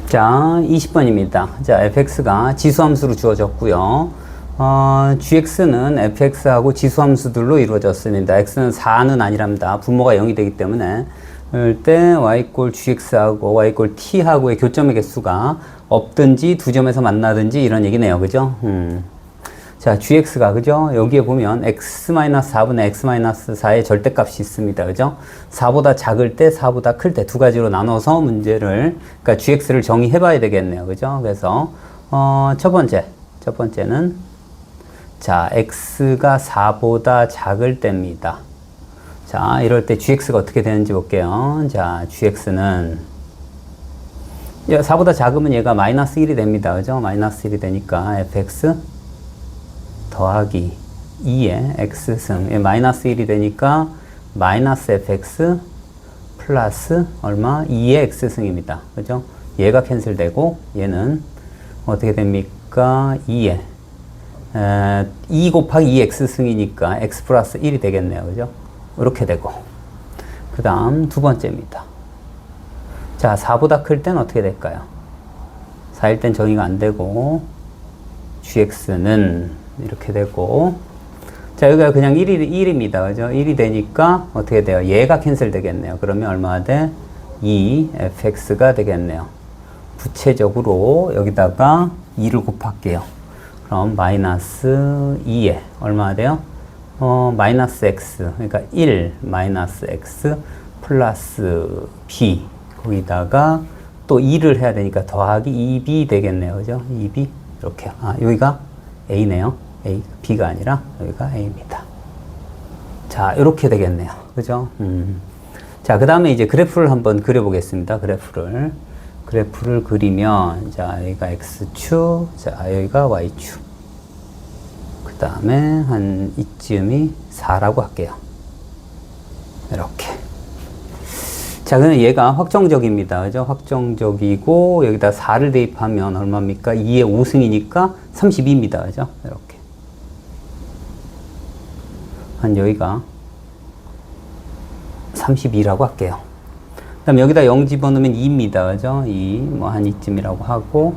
자, 20번입니다. 자, fx가 지수함수로 주어졌고요. gx는 fx하고 지수함수들로 이루어졌습니다. x는 4는 아니랍니다. 분모가 0이 되기 때문에 그럴 때 y 꼴 gx하고 y 꼴 t하고의 교점의 개수가 없든지 두 점에서 만나든지 이런 얘기네요. 그죠? 자, gx가, 그죠? 여기에 보면 x-4분의 x-4의 절대값이 있습니다. 그죠? 4보다 작을 때, 4보다 클 때 두 가지로 나눠서 문제를, 그러니까 gx를 정의해 봐야 되겠네요. 그죠? 그래서, 첫 번째는, 자, x가 4보다 작을 때입니다. 자, 이럴 때 gx가 어떻게 되는지 볼게요. 자, gx는, 4보다 작으면 얘가 마이너스 1이 됩니다. 그죠? 마이너스 1이 되니까 fx 더하기 2의 x승, 마이너스 1이 되니까 마이너스 fx 플러스 얼마? 2의 x승입니다. 그죠? 얘가 캔슬되고 얘는 어떻게 됩니까? 2의 2 곱하기 2x승이니까 x 플러스 1이 되겠네요. 그죠? 이렇게 되고 그 다음 두 번째입니다. 자, 4보다 클 땐 어떻게 될까요? 4일 땐 정의가 안 되고 gx는 이렇게 되고, 자, 여기가 그냥 1입니다. 그죠? 1이 되니까 어떻게 돼요? 얘가 캔슬 되겠네요. 그러면 얼마가 돼? 2fx가 되겠네요. 구체적으로 여기다가 2를 곱할게요. 그럼 마이너스 2에 얼마가 돼요? 마이너스 x, 그러니까 1 마이너스 x 플러스 b, 거기다가 또 2를 해야 되니까 더하기 2b 되겠네요. 그죠? 2b 이렇게. 여기가 a네요. A, B가 아니라 여기가 A입니다. 자, 이렇게 되겠네요. 그죠? 자, 그 다음에 이제 그래프를 한번 그려보겠습니다. 그래프를 그리면, 자, 여기가 X축, 자, 여기가 Y축. 그 다음에 한 이쯤이 4라고 할게요. 이렇게. 자, 그러면 얘가 확정적입니다. 그죠? 확정적이고, 여기다 4를 대입하면 얼마입니까? 2의 5승이니까 32입니다. 그죠? 이렇게. 한 여기가 32라고 할게요. 그 다음 여기다 0 집어넣으면 2입니다. 그죠? 2, 뭐 한 이쯤이라고 하고,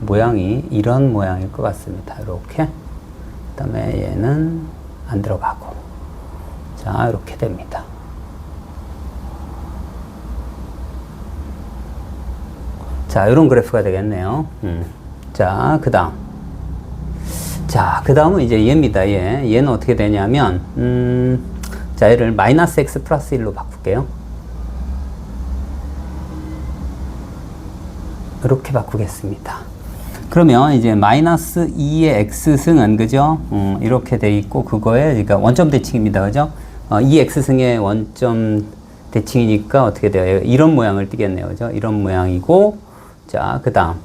모양이 이런 모양일 것 같습니다. 이렇게. 그 다음에 얘는 안 들어가고. 자, 이렇게 됩니다. 자, 이런 그래프가 되겠네요. 자, 그 다음. 자, 그 다음은 이제 얘입니다. 얘는 어떻게 되냐면, 자, 얘를 마이너스 x 플러스 1로 바꿀게요. 이렇게 바꾸겠습니다. 그러면 이제 마이너스 2의 x승은, 그죠? 이렇게 돼 있고, 그거에, 그러니까 원점 대칭입니다. 그죠? 2x승의 원점 대칭이니까 어떻게 돼요? 이런 모양을 띠겠네요. 그죠? 이런 모양이고, 자, 그 다음,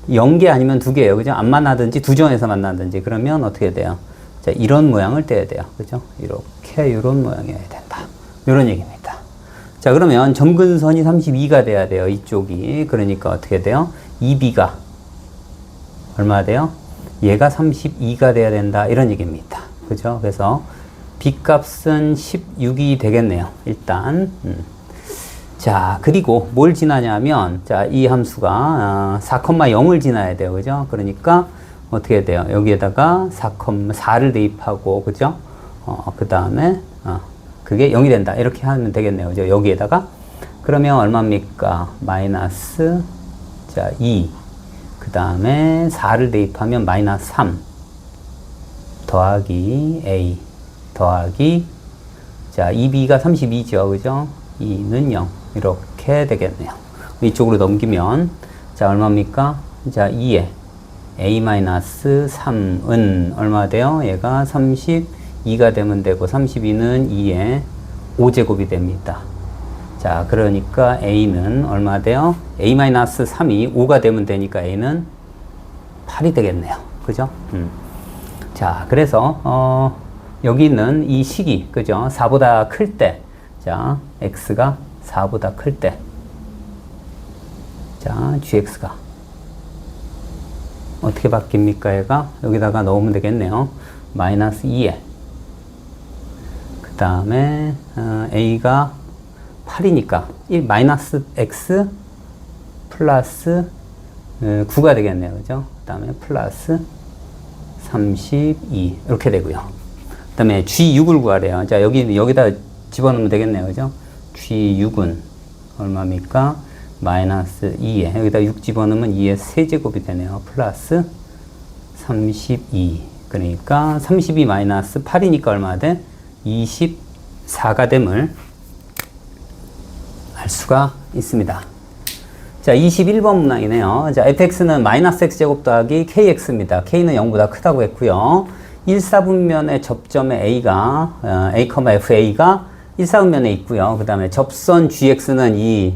0개 아니면 2개예요. 그죠? 안 만나든지 두 점에서 만나든지 그러면 어떻게 돼요? 자, 이런 모양을 떼야 돼요. 그죠? 이렇게 이런 모양이어야 된다. 이런 얘기입니다. 자, 그러면 점근선이 32가 돼야 돼요. 이쪽이. 그러니까 어떻게 돼요? 2b가 얼마 돼요? 얘가 32가 돼야 된다. 이런 얘기입니다. 그죠? 그래서 b 값은 16이 되겠네요. 일단. 자, 그리고 뭘 지나냐면, 자, 이 함수가 4,0을 지나야 돼요. 그죠? 그러니까 어떻게 돼요? 여기에다가 4,4를 대입하고, 그죠? 그 다음에, 그게 0이 된다. 이렇게 하면 되겠네요. 그죠? 여기에다가. 그러면 얼마입니까? 마이너스, 자, 2. 그 다음에 4를 대입하면 마이너스 3. 더하기 A. 더하기, 자, 2b가 32죠. 그죠? 2는 0. 이렇게 되겠네요. 이쪽으로 넘기면, 자, 얼마입니까? 자, 2에 a-3은 얼마 돼요? 얘가 32가 되면 되고, 32는 2에 5제곱이 됩니다. 자, 그러니까 a는 얼마 돼요? a-3이 5가 되면 되니까 a는 8이 되겠네요. 그죠? 자, 그래서, 여기 있는 이 식이, 그죠? 4보다 클 때, 자, x가 4보다 클 때, 자, gx가 어떻게 바뀝니까? 얘가 여기다가 넣으면 되겠네요. 마이너스 2에 그 다음에 a가 8이니까 1 마이너스 x 플러스 9가 되겠네요. 그죠? 그 다음에 플러스 32 이렇게 되고요. 그 다음에 G6을 구하래요. 자, 여기다 집어넣으면 되겠네요. 그죠? G6은 얼마입니까? 마이너스 2에 여기다 6 집어넣으면 2의 세제곱이 되네요. 플러스 32. 그러니까 32 마이너스 8이니까 얼마 돼? 24가 됨을 알 수가 있습니다. 자, 21번 문항이네요. 자, fx는 마이너스 x제곱 더하기 kx입니다. k는 0보다 크다고 했고요. 1사분면의 접점의 a가 a, fa가 1사분면에 있고요. 그 다음에 접선 gx는 이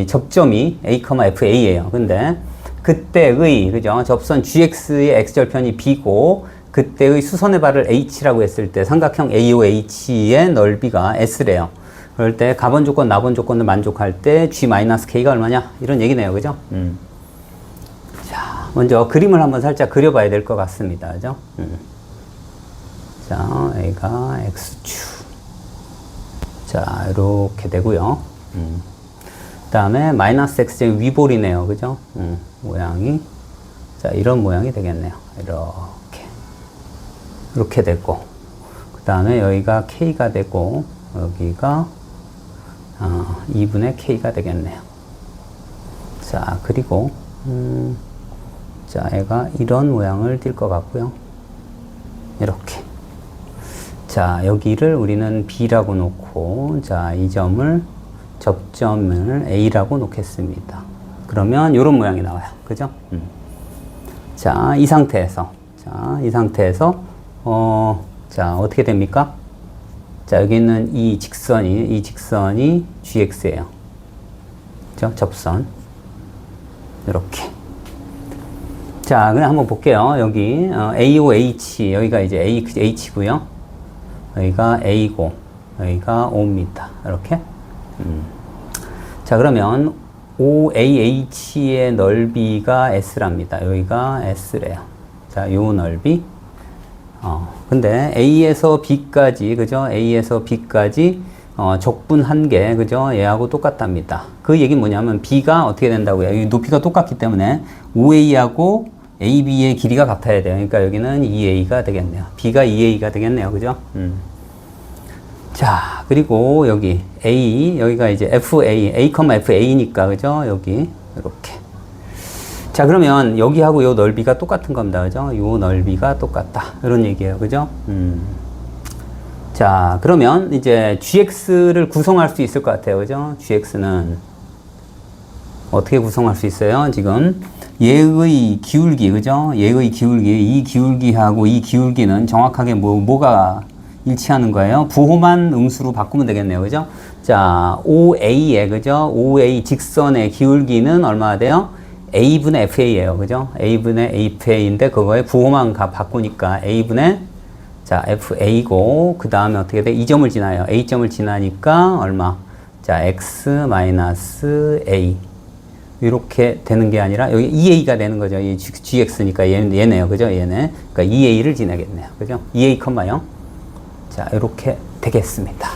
접점이 a, fa예요. 근데 그때의 그죠? 접선 gx의 x절편이 b고 그때의 수선의 발을 h라고 했을 때 삼각형 AOH의 넓이가 s래요. 그럴 때 가번 조건, 나번 조건을 만족할 때 g-k가 얼마냐? 이런 얘기네요. 그죠? 자, 먼저 그림을 한번 살짝 그려봐야 될 것 같습니다. 그죠? 자, a가 x축. 자, 이렇게 되고요. 그 다음에 마이너스 x제곱 위볼이네요. 그죠? 모양이. 자, 이런 모양이 되겠네요. 이렇게 되고. 그 다음에 여기가 k가 되고, 여기가 2분의 k가 되겠네요. 자, 그리고, 자, 얘가 이런 모양을 띌 것 같고요. 이렇게. 자, 여기를 우리는 B라고 놓고, 자, 이 점을, 접점을 A라고 놓겠습니다. 그러면 이런 모양이 나와요. 그죠? 자, 이 상태에서, 자, 어떻게 됩니까? 자, 여기 있는 이 직선이 GX예요. 그죠? 접선. 이렇게. 자, 그냥 한번 볼게요. 여기, AOH, 여기가 이제 H고요. 여기가 A고, 여기가 O입니다. 이렇게. 자, 그러면 OAH의 넓이가 S랍니다. 여기가 S래요. 자, 요 넓이. 근데 A에서 B까지, 그죠? A에서 B까지, 적분 1개, 그죠? 얘하고 똑같답니다. 그 얘기는 뭐냐면, B가 어떻게 된다고요? 이 높이가 똑같기 때문에, OA하고 AB의 길이가 같아야 돼요. 그러니까 여기는 2A가 되겠네요. B가 2A가 되겠네요. 그죠? 자, 그리고 여기 여기가 이제 FA니까, 그죠? 여기, 이렇게. 자, 그러면 여기하고 요 넓이가 똑같은 겁니다. 그죠? 요 넓이가 똑같다. 이런 얘기예요. 그죠? 자, 그러면 이제 GX를 구성할 수 있을 것 같아요. 그죠? GX는 어떻게 구성할 수 있어요? 지금 얘의 기울기, 그죠? 얘의 기울기, 이 기울기하고 이 기울기는 정확하게 뭐가 일치하는 거예요? 부호만 음수로 바꾸면 되겠네요. 그죠? 자, OA에, 그죠? OA 직선의 기울기는 얼마나 돼요? A분의 FA예요. 그죠? A분의 FA인데 그거에 부호만 바꾸니까 A분의 자, FA고 그 다음에 어떻게 돼? 이 점을 지나요. A점을 지나니까 얼마? 자, X 마이너스 A 이렇게 되는 게 아니라 여기 2A가 되는 거죠. 이 GX니까 얘네요. 그죠? 얘네. 그러니까 2A를 지나겠네요. 그죠? 2A, 0. 자, 이렇게 되겠습니다.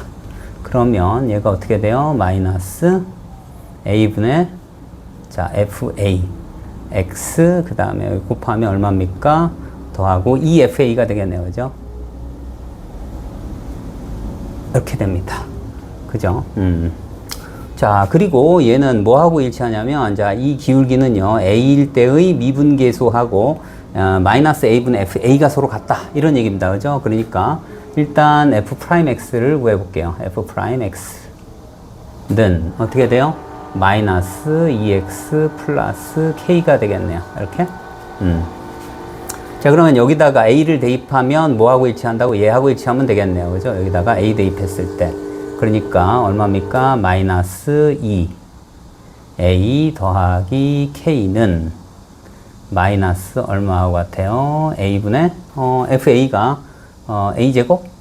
그러면 얘가 어떻게 돼요? 마이너스 A분의 자, FA, X, 그 다음에 곱하면 얼마입니까? 더하고 EFA가 되겠네요. 그죠? 이렇게 됩니다. 그죠? 자, 그리고 얘는 뭐하고 일치하냐면, 자, 이 기울기는요, A일 때의 미분계수하고, 마이너스 A분의 FA가 서로 같다. 이런 얘기입니다. 그죠? 그러니까, 일단 F'X를 구해볼게요. F'X는 어떻게 돼요? 마이너스 2x 플러스 k가 되겠네요. 이렇게. 자, 그러면 여기다가 a를 대입하면 뭐하고 일치한다고? 얘하고 일치하면 되겠네요. 그죠? 여기다가 a 대입했을 때. 그러니까 얼마입니까? 마이너스 2 a 더하기 k는 마이너스 얼마하고 같아요? a분의 fa가 a제곱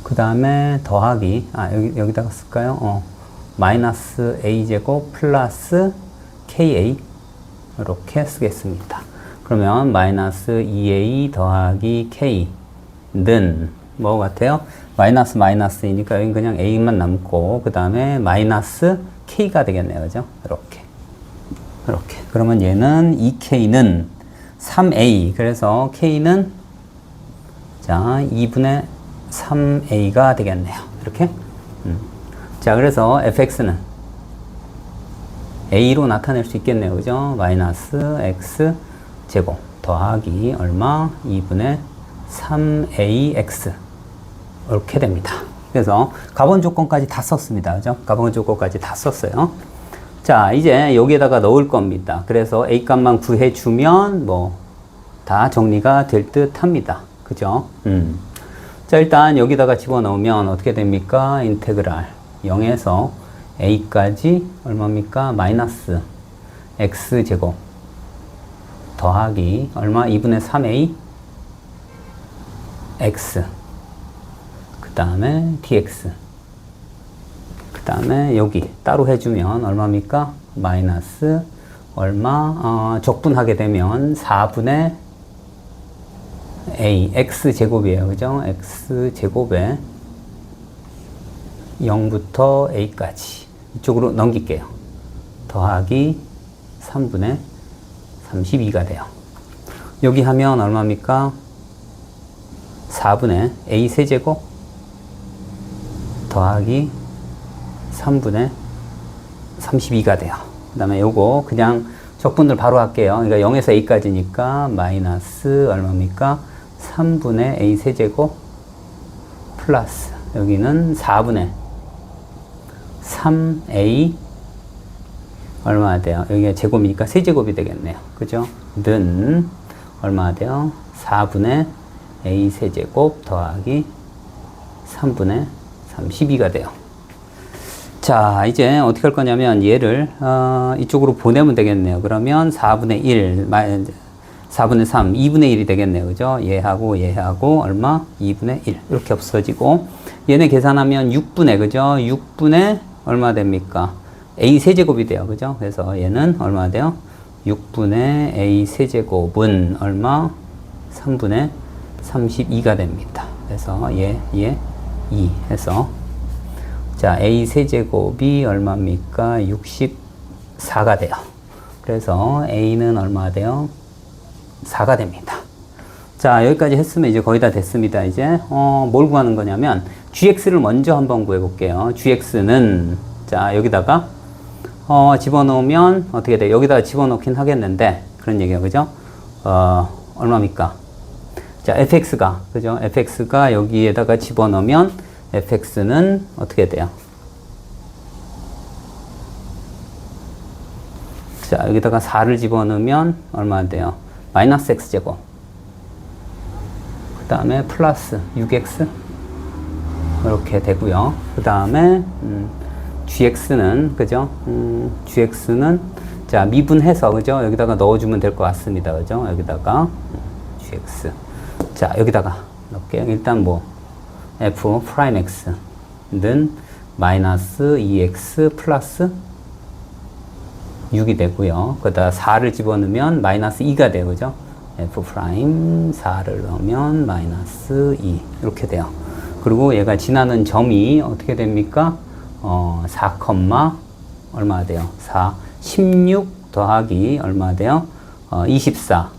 그 다음에 더하기, 여기다가 쓸까요? 마이너스 a제곱 플러스 ka 이렇게 쓰겠습니다. 그러면 마이너스 2a 더하기 k는 뭐 같아요? 마이너스 마이너스이니까 여기 그냥 a만 남고 그 다음에 마이너스 k가 되겠네요. 그죠? 이렇게. 그러면 얘는 2k는 3a. 그래서 k는 자 2분의 3a가 되겠네요. 이렇게. 자 그래서 fx는 a로 나타낼 수 있겠네요. 그죠? 마이너스 x 제곱 더하기 얼마? 2분의 3ax 이렇게 됩니다. 그래서 가본 조건까지 다 썼습니다. 그죠? 가본 조건까지 다 썼어요. 자, 이제 여기에다가 넣을 겁니다. 그래서 a 값만 구해주면 뭐 다 정리가 될 듯 합니다. 그죠? 자, 일단 여기다가 집어넣으면 어떻게 됩니까? 인테그랄 0에서 a까지 얼마입니까? 마이너스 x제곱 더하기 얼마? 2분의 3a x 그 다음에 dx 그 다음에 여기 따로 해주면 얼마입니까? 마이너스 얼마? 적분하게 되면 4분의 a x제곱이에요. 그죠? x제곱에 0부터 a까지 이쪽으로 넘길게요. 더하기 3분의 32가 돼요. 여기 하면 얼마입니까? 4분의 a 세제곱 더하기 3분의 32가 돼요. 그 다음에 요거 그냥 적분들 바로 할게요. 그러니까 0에서 a까지니까 마이너스 얼마입니까? 3분의 a 세제곱 플러스 여기는 4분의 3a 얼마나 돼요? 여기가 제곱이니까 세제곱이 되겠네요. 그죠? 는 얼마나 돼요? 4분의 a 세제곱 더하기 3분의 32가 돼요. 자, 이제 어떻게 할 거냐면 얘를 이쪽으로 보내면 되겠네요. 그러면 4분의 1, 4분의 3, 2분의 1이 되겠네요. 그죠? 얘하고 얼마? 2분의 1 이렇게 없어지고 얘네 계산하면 6분의 그죠? 6분의 얼마 됩니까? a 세제곱이 돼요. 그죠? 그래서 얘는 얼마 돼요? 6분의 a 세제곱은 얼마? 3분의 32가 됩니다. 그래서 얘 2 해서 자, a 세제곱이 얼마입니까? 64가 돼요. 그래서 a는 얼마 돼요? 4가 됩니다. 자, 여기까지 했으면 이제 거의 다 됐습니다. 이제 뭘 구하는 거냐면 gx를 먼저 한번 구해 볼게요. gx는 자, 여기다가 집어넣으면 어떻게 돼요? 여기다가 집어넣긴 하겠는데 그런 얘기예요. 그죠? 얼마입니까? 자, fx가 그죠? fx가 여기에다가 집어넣으면 fx는 어떻게 돼요? 자, 여기다가 4를 집어넣으면 얼마 돼요? 마이너스 x제곱 그 다음에 플러스 6x 이렇게 되고요. 그 다음에 gx는 그죠? gx는 자 미분해서 그죠? 여기다가 넣어주면 될 것 같습니다. 그죠? 여기다가 gx 자 여기다가 넣을게요. 일단 뭐 f 프라임 x는 마이너스 2x 플러스 6이 되고요. 거기다 4를 집어넣으면 마이너스 2가 돼요. 그죠? f 프라임 4를 넣으면 마이너스 2 이렇게 돼요. 그리고 얘가 지나는 점이 어떻게 됩니까? 4, 얼마 돼요? 4, 16 더하기 얼마 돼요? 24.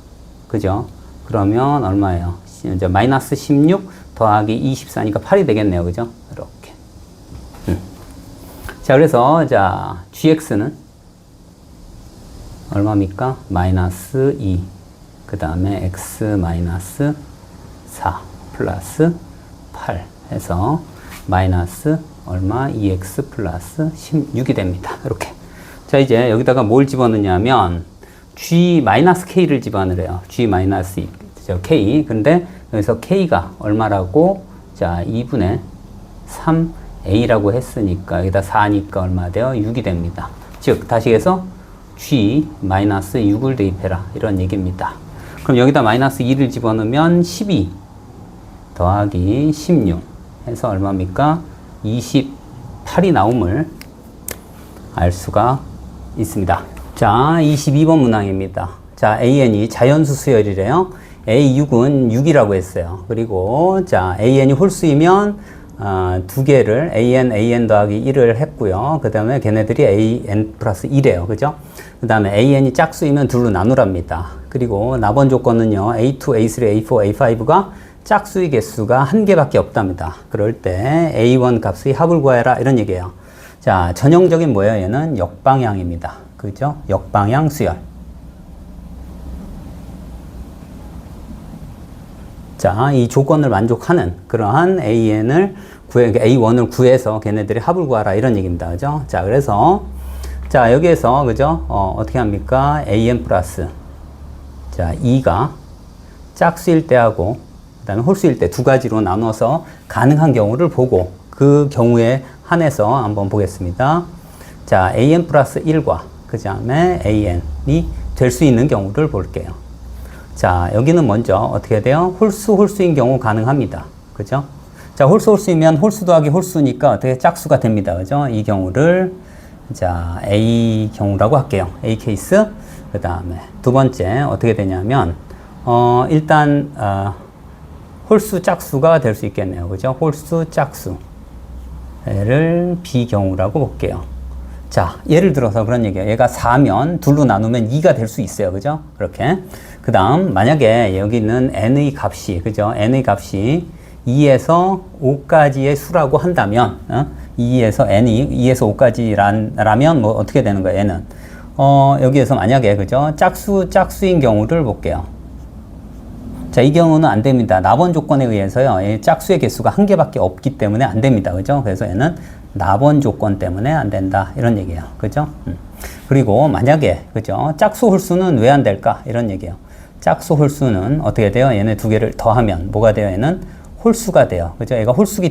그죠? 그러면 얼마예요? 이제 마이너스 16 더하기 24니까 8이 되겠네요. 그죠? 이렇게. 자, 그래서, 자, gx는 얼마입니까? 마이너스 2. 그 다음에 x 마이너스 4 플러스 8 해서 마이너스 얼마? 2x 플러스 16이 됩니다. 이렇게. 자, 이제 여기다가 뭘 집어넣냐면 g 마이너스 k를 집어넣으래요. g 마이너스 k. 근데 여기서 k가 얼마라고? 자, 2분의 3a라고 했으니까 여기다 4니까 얼마 돼요? 6이 됩니다. 즉, 다시 해서 g 마이너스 6을 대입해라. 이런 얘기입니다. 그럼 여기다 마이너스 2를 집어넣으면 12 더하기 16 해서 얼마입니까? 28이 나옴을 알 수가 있습니다. 자, 22번 문항입니다. 자, AN이 자연수 수열이래요. A6은 6이라고 했어요. 그리고 자, AN이 홀수이면 두 개를 an 더하기 1을 했고요. 그 다음에 걔네들이 an 플러스 1이에요. 그죠? 그 다음에 an이 짝수이면 둘로 나누랍니다. 그리고 나번 조건은요, a2, a3, a4, a5가 짝수의 개수가 한 개밖에 없답니다. 그럴 때 a1 값의 합을 구해라 이런 얘기예요. 자, 전형적인 뭐예요? 얘는 역방향입니다. 그죠? 역방향 수열. 자, 이 조건을 만족하는 그러한 A1을 구해서 걔네들이 합을 구하라 이런 얘기입니다. 그죠? 자, 그래서 자, 여기에서 그죠? 어떻게 합니까? AN 플러스 자, 2가 짝수일 때하고 그다음에 홀수일 때 두 가지로 나눠서 가능한 경우를 보고 그 경우에 한해서 한번 보겠습니다. 자, AN 플러스 1과 그 다음에 AN이 될 수 있는 경우를 볼게요. 자, 여기는 먼저 어떻게 돼요? 홀수인 경우 가능합니다. 그죠? 자, 홀수이면 홀수 더하기 홀수니까 어떻게 짝수가 됩니다. 그죠? 이 경우를 자, A 경우라고 할게요. A 케이스. 그 다음에 두 번째 어떻게 되냐면 일단 홀수 짝수가 될 수 있겠네요. 그죠? 홀수 짝수. 얘를 B 경우라고 볼게요. 자, 예를 들어서 그런 얘기예요. 얘가 4면 둘로 나누면 2가 될 수 있어요. 그죠? 그렇게. 그 다음, 만약에 여기는 n의 값이, 그죠? n의 값이 2에서 5까지의 수라고 한다면, 2에서 5까지라면 뭐 어떻게 되는 거예요? 얘는. 여기에서 만약에, 그죠? 짝수인 경우를 볼게요. 자, 이 경우는 안 됩니다. 나번 조건에 의해서요, 짝수의 개수가 한 개밖에 없기 때문에 안 됩니다. 그죠? 그래서 얘는 나번 조건 때문에 안 된다. 이런 얘기예요. 그죠? 그리고 만약에, 그죠? 짝수 홀수는 왜 안 될까? 이런 얘기예요. 짝수 홀수는 어떻게 돼요? 얘네 두 개를 더하면 뭐가 돼요? 얘는 홀수가 돼요. 그죠? 얘가 홀수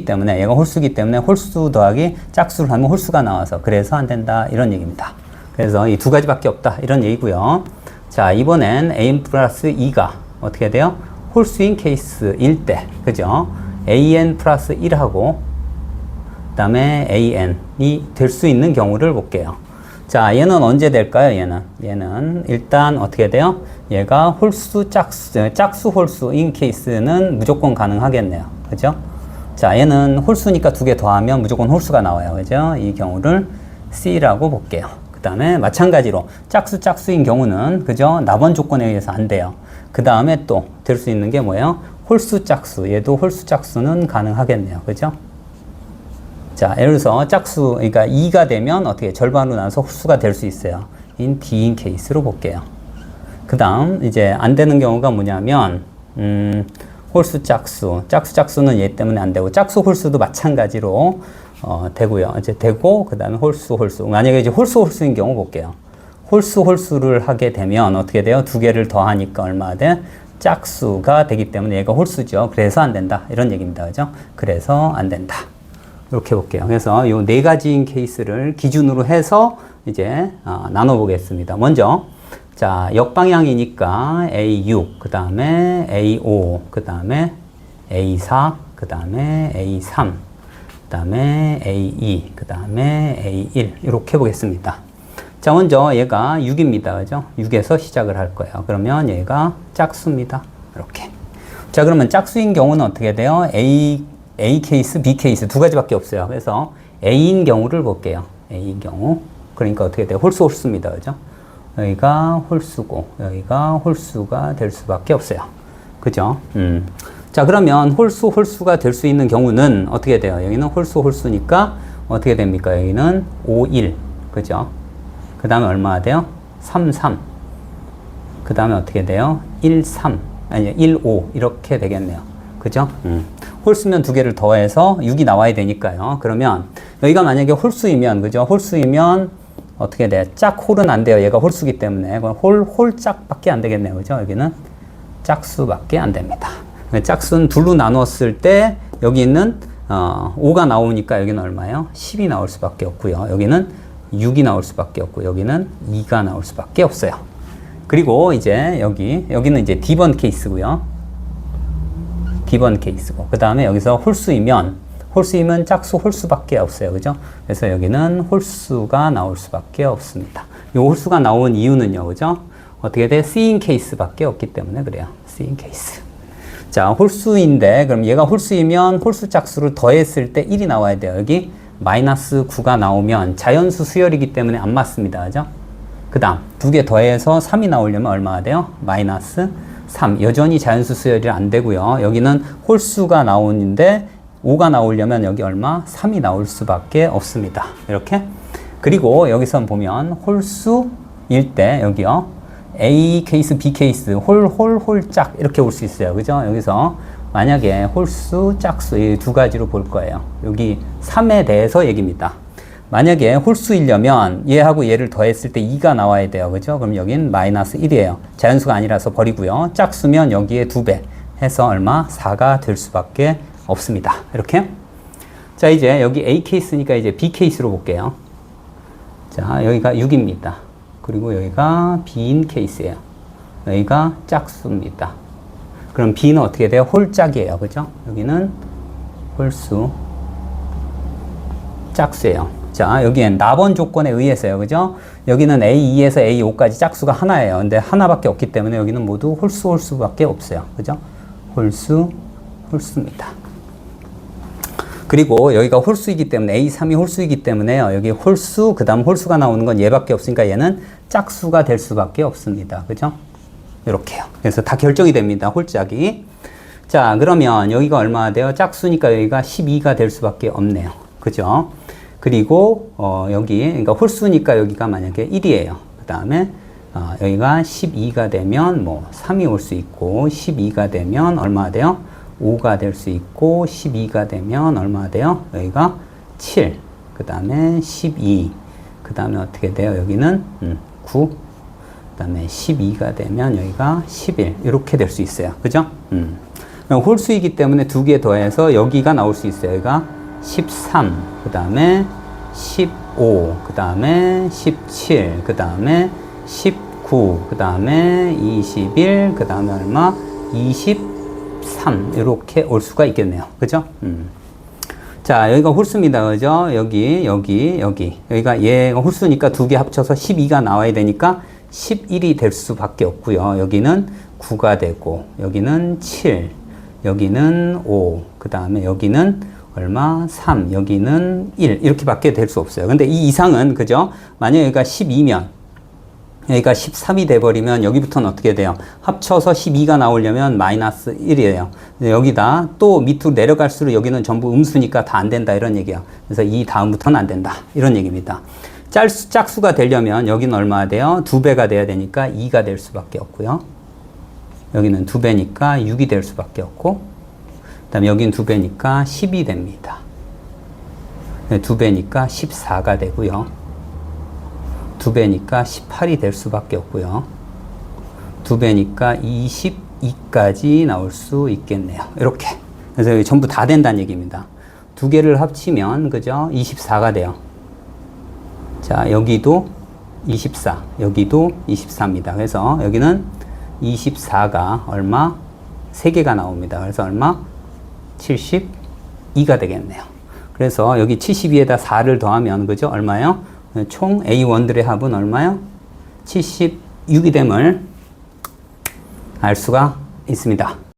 더하기 짝수를 하면 홀수가 나와서 그래서 안 된다. 이런 얘기입니다. 그래서 이 두 가지밖에 없다. 이런 얘기고요. 자, 이번엔 an 플러스 2가 어떻게 돼요? 홀수인 케이스일 때, 그죠? an 플러스 1하고 그 다음에 an이 될 수 있는 경우를 볼게요. 자, 얘는 언제 될까요? 얘는 일단 어떻게 돼요? 얘가 짝수 홀수인 케이스는 무조건 가능하겠네요. 그죠? 자, 얘는 홀수니까 두 개 더하면 무조건 홀수가 나와요. 그죠? 이 경우를 C라고 볼게요. 그 다음에 마찬가지로 짝수인 경우는, 그죠? 나번 조건에 의해서 안 돼요. 그 다음에 또 될 수 있는 게 뭐예요? 홀수 짝수. 얘도 홀수 짝수는 가능하겠네요. 그죠? 자, 예를 들어서 그러니까 2가 되면 어떻게 절반으로 나눠서 홀수가 될 수 있어요. D인 케이스로 볼게요. 그 다음, 이제 안 되는 경우가 뭐냐면, 홀수 짝수는 얘 때문에 안 되고, 짝수 홀수도 마찬가지로, 되고요. 이제 되고, 그 다음에 홀수. 만약에 이제 홀수인 경우 볼게요. 홀수를 하게 되면 어떻게 돼요? 두 개를 더하니까 얼마 돼? 짝수가 되기 때문에 얘가 홀수죠. 그래서 안 된다. 이런 얘기입니다. 그죠? 그래서 안 된다. 이렇게 볼게요. 그래서 이 네 가지인 케이스를 기준으로 해서 이제 나눠보겠습니다. 먼저, 자, 역방향이니까 A6, 그 다음에 A5, 그 다음에 A4, 그 다음에 A3, 그 다음에 A2, 그 다음에 A1 이렇게 보겠습니다. 자, 먼저 얘가 6입니다. 그죠? 6에서 시작을 할 거예요. 그러면 얘가 짝수입니다. 이렇게. 자, 그러면 짝수인 경우는 어떻게 돼요? A 케이스, B 케이스 두 가지밖에 없어요. 그래서 A인 경우를 볼게요. A인 경우. 그러니까 어떻게 돼요? 홀수입니다. 그죠? 여기가 홀수고, 여기가 홀수가 될 수밖에 없어요. 그죠? 자, 그러면 홀수가 될 수 있는 경우는 어떻게 돼요? 여기는 홀수니까 어떻게 됩니까? 여기는 5, 1. 그죠? 그 다음에 얼마가 돼요? 3, 3. 그 다음에 어떻게 돼요? 1, 3. 1, 5. 이렇게 되겠네요. 그죠? 홀수면 두 개를 더해서 6이 나와야 되니까요. 그러면 여기가 만약에 홀수이면, 그죠? 홀수이면 어떻게 돼? 짝홀은 안 돼요. 얘가 홀수기 때문에. 홀짝밖에 안 되겠네요. 그죠? 여기는 짝수밖에 안 됩니다. 짝수는 둘로 나눴을 때 여기 있는 5가 나오니까 여기는 얼마예요? 10이 나올 수밖에 없고요. 여기는 6이 나올 수밖에 없고 여기는 2가 나올 수밖에 없어요. 그리고 이제 여기는 이제 D번 케이스고요. D번 케이스고. 그 다음에 여기서 홀수이면 짝수 홀수밖에 없어요. 그죠? 그래서 여기는 홀수가 나올 수밖에 없습니다. 이 홀수가 나온 이유는요. 그죠? 어떻게 돼? C인 케이스밖에 없기 때문에 그래요. C인 케이스. 자, 홀수인데 그럼 얘가 홀수이면 홀수 짝수를 더했을 때 1이 나와야 돼요. 여기 마이너스 9가 나오면 자연수 수열이기 때문에 안 맞습니다. 그죠? 그 다음 두 개 더해서 3이 나오려면 얼마가 돼요? 마이너스 3. 여전히 자연수 수열이 안 되고요. 여기는 홀수가 나오는데 5가 나오려면 여기 얼마? 3이 나올 수밖에 없습니다. 이렇게. 그리고 여기서 보면 홀수일 때 여기요. A 케이스, B 케이스, 홀짝 이렇게 올 수 있어요. 그죠? 여기서 만약에 홀수, 짝수 이 두 가지로 볼 거예요. 여기 3에 대해서 얘기입니다. 만약에 홀수이려면 얘하고 얘를 더했을 때 2가 나와야 돼요. 그죠? 그럼 여긴 마이너스 1이에요. 자연수가 아니라서 버리고요. 짝수면 여기에 2배 해서 얼마? 4가 될 수밖에 없습니다. 이렇게. 자, 이제 여기 A 케이스니까 이제 B 케이스로 볼게요. 자, 여기가 6입니다. 그리고 여기가 B인 케이스예요. 여기가 짝수입니다. 그럼 B는 어떻게 돼요? 홀짝이에요. 그죠? 여기는 홀수, 짝수예요. 자, 여기엔 나번 조건에 의해서요. 그죠? 여기는 A2에서 A5까지 짝수가 하나예요. 근데 하나밖에 없기 때문에 여기는 모두 홀수밖에 없어요. 그죠? 홀수입니다. 그리고 여기가 홀수이기 때문에 A3이 홀수이기 때문에요. 여기 홀수, 그 다음 홀수가 나오는 건 얘밖에 없으니까 얘는 짝수가 될 수밖에 없습니다. 그죠? 이렇게요. 그래서 다 결정이 됩니다. 홀짝이. 자, 그러면 여기가 얼마나 돼요? 짝수니까 여기가 12가 될 수밖에 없네요. 그죠? 그리고 여기 그러니까 홀수니까 여기가 만약에 1이에요. 그 다음에 여기가 12가 되면 뭐 3이 올 수 있고 12가 되면 얼마나 돼요? 5가 될 수 있고 12가 되면 얼마나 돼요? 여기가 7, 그 다음에 12, 그 다음에 어떻게 돼요? 여기는 9, 그 다음에 12가 되면 여기가 11 이렇게 될 수 있어요. 그죠? 홀수이기 때문에 두 개 더해서 여기가 나올 수 있어요. 여기가 13, 그 다음에 15, 그 다음에 17, 그 다음에 19, 그 다음에 21, 그 다음에 얼마? 23 이렇게 올 수가 있겠네요. 그죠? 자, 여기가 홀수입니다. 그죠? 여기가 얘가 홀수니까 두 개 합쳐서 12가 나와야 되니까 11이 될 수밖에 없고요. 여기는 9가 되고 여기는 7, 여기는 5, 그 다음에 여기는 얼마? 3, 여기는 1 이렇게밖에 될 수 없어요. 근데 이 이상은 그죠? 만약 여기가 12면 여기가 13이 돼버리면 여기부터는 어떻게 돼요? 합쳐서 12가 나오려면 마이너스 1이에요. 여기다 또 밑으로 내려갈수록 여기는 전부 음수니까 다 안 된다 이런 얘기예요. 그래서 이 다음부터는 안 된다 이런 얘기입니다. 짝수가 되려면 여기는 얼마가 돼요? 2배가 돼야 되니까 2가 될 수밖에 없고요. 여기는 2배니까 6이 될 수밖에 없고 그 다음에 여긴 2배니까 10이 됩니다. 2배니까 14가 되고요. 2배니까 18이 될 수밖에 없고요. 2배니까 22까지 나올 수 있겠네요. 이렇게. 그래서 여기 전부 다 된다는 얘기입니다. 두 개를 합치면, 그죠? 24가 돼요. 자, 여기도 24, 여기도 24입니다. 그래서 여기는 24가 얼마? 3개가 나옵니다. 그래서 얼마? 72가 되겠네요. 그래서 여기 72에다 4를 더하면, 그죠? 얼마요? 총 A1들의 합은 얼마요? 76이 됨을 알 수가 있습니다.